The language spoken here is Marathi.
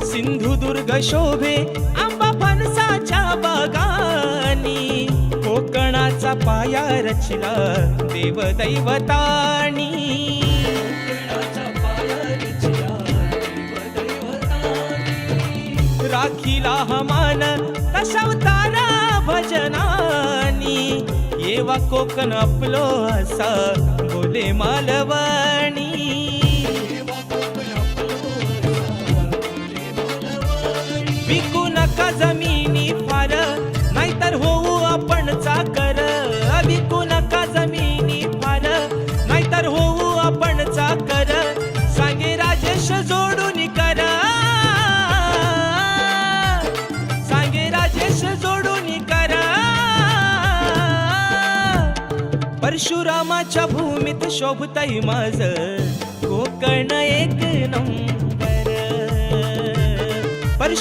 सिंधुदुर्ग शोभे आंबा फणसाच्या बागानी, कोकणाचा पाया रचला देव दैवतानी. राखीला हमान दशावतारा भजनानी, येवा कोकण आपलो असा बोले मालवणी. विकू नका जमिनी फार, नाहीतर होऊ आपण चाकर. विकू नका जमिनी फार, नाहीतर होऊ आपण चाकर. सांगे राजेश जोडून कर, सांगे राजेश जोडून कर. परशुरामाच्या भूमीत शोभतय माझ कोकण एक नंबर.